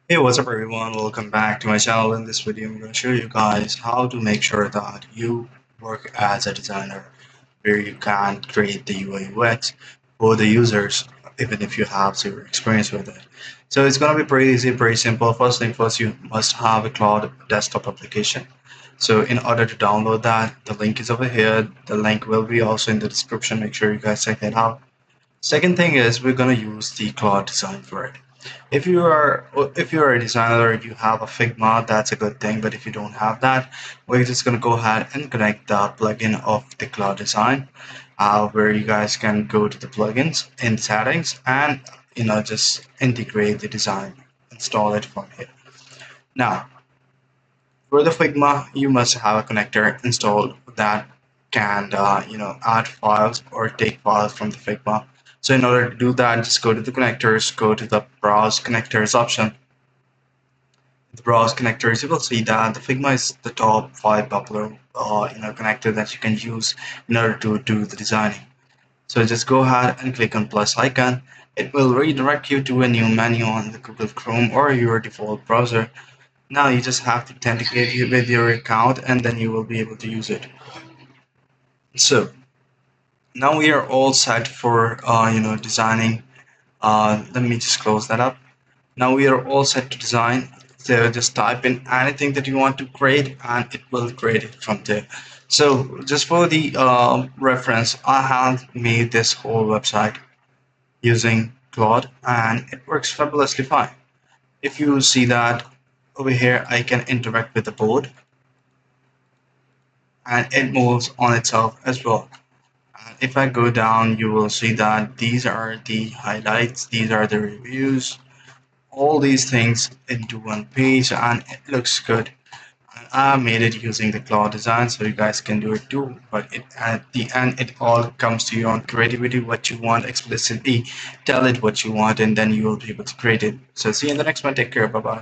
Hey, what's up everyone? Welcome back to my channel. In this video, I'm going to show you guys how to make sure that you work as a designer where you can create the UI UX for the users even if you have zero experience with it. So it's going to be pretty easy, pretty simple. First thing first, you must have a Claude desktop application. So in order to download that, the link is over here. The link will be also in the description. Make sure you guys check that out. Second thing is we're going to use the Claude design for it. If you're a designer and you have a Figma, that's a good thing. But if you don't have that, we're just gonna go ahead and connect the plugin of the Cloud Design, where you guys can go to the plugins in settings and just integrate the design, install it from here. Now, for the Figma, you must have a connector installed that can add files or take files from the Figma. So in order to do that, just go to the connectors, go to the browse connectors option. The browse connectors, you will see that the Figma is the top 5 popular connector that you can use in order to do the designing. So just go ahead and click on plus icon. It will redirect you to a new menu on the Google Chrome or your default browser. Now you just have to authenticate with your account and then you will be able to use it. So now we are all set for designing. Let me just close that up. Now we are all set to design. So just type in anything that you want to create and it will create it from there. So just for the reference, I have made this whole website using Claude and it works fabulously fine. If you see that over here, I can interact with the board and it moves on itself as well. And if I go down, you will see that these are the highlights, these are the reviews, all these things into one page and it looks good. And I made it using the Claude design so you guys can do it too. But at the end, it all comes to your own creativity, what you want explicitly. Tell it what you want and then you will be able to create it. So see you in the next one. Take care. Bye bye.